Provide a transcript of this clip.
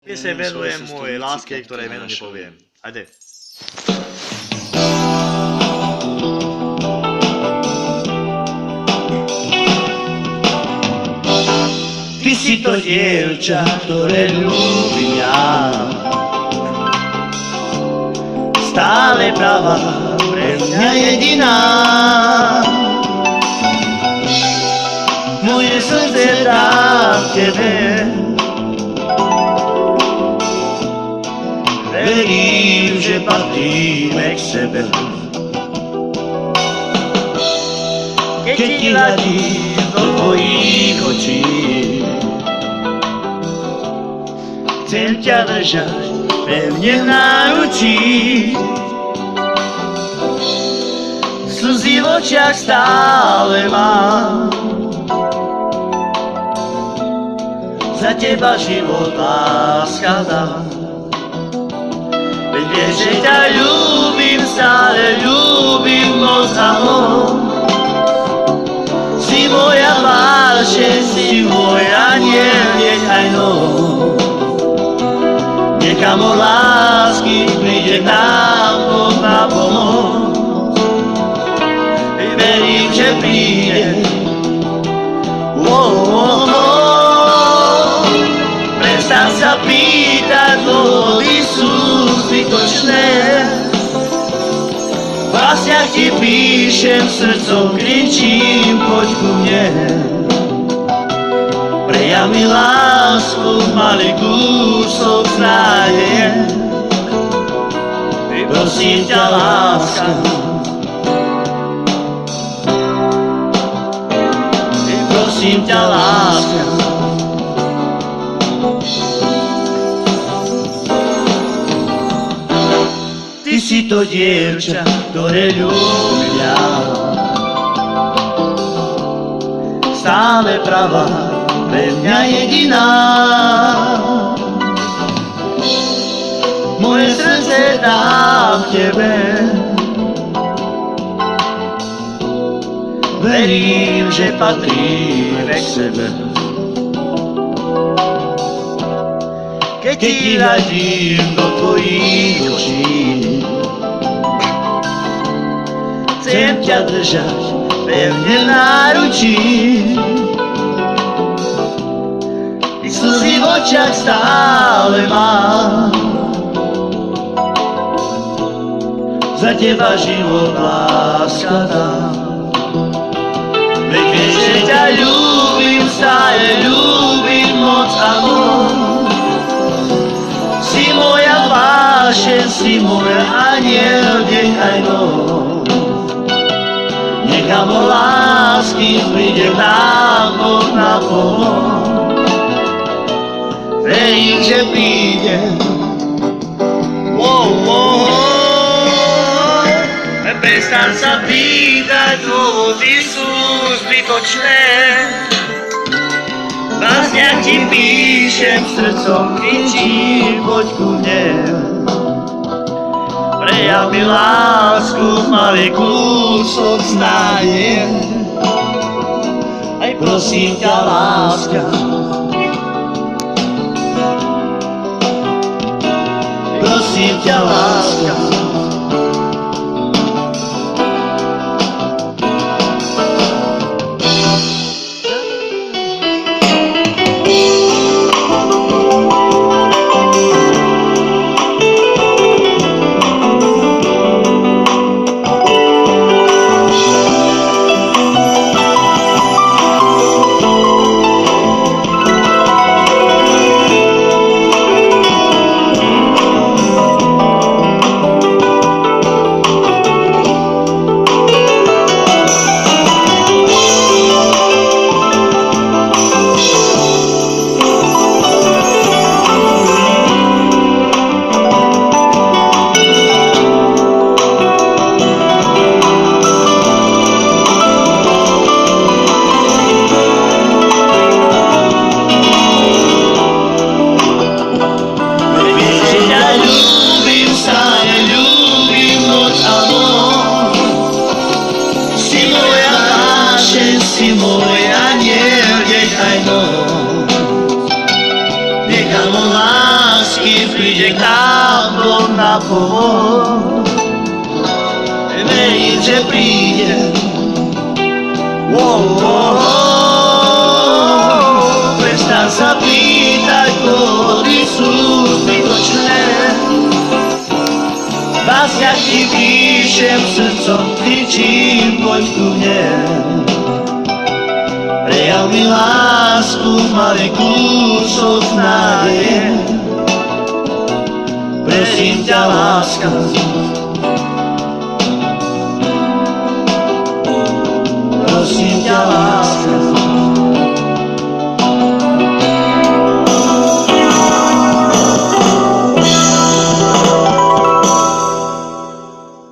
Sa venujem mojej láske, ktorej meno nepoviem. Ajde. Ty si to dievča, ktoré ľúbim ja. Stále pravá, pre mňa jediná. Moje srdce dám tebe. Verím, že patríme k sebe. Keď ti hľadím do tvojich očí, chcem ťa držať pevne v náručí. Slzy v očiach stále mám, za teba život láska dám. Veď vieš, že ťa ľúbim, stále ľúbim moc a moc. Si moja vášeň, si môj aniel, nechaj noc. Nechám od lásky, príde nám Boh na pomoc. Verím, že príde. Prestaň sa pýtať, dôvody sú zbytočné. V básniach ti píšem, srdcom kričím, poď ku mne. Prejav mi lásku, malý kúsok nádeje. Prosím ťa, láska, prosím ťa, láska. Ty si to dievča, ktoré ľúbim ja. Stále pravá, pre mňa jediná. Moje srdce dám tebe. Verím, že patríme k sebe. Keď ti hľadím do tvojich očí, chcem ťa držať pevne v náručí. Slzy v očiach stále mám, za teba život láska dám. Veď vieš, že ťa ľúbim, stále ľúbim moc a moc. Si moja vášeň, si môj aniel, nechaj noc. Nechám o lásky, príde nám Boh na pomoc. Verím, že príde. Prestaň sa pýtať, dôvody sú zbytočné. V básniach ti píšem, srdcom kričím, poď ku mne. Prejav mi lásku, malý kúsok nádeje. Aj prosím ťa, láska, prosím ťa, láska. ti príde k nám dom na pomoc. Verím, že príde. Prestaň sa pýtať, vody sú zbytočné. Básňa ti píšem, srdcom kričím, poď ku mne. Prejav mi lásku, malý kúsok nádeje. Prosím ťa, láska,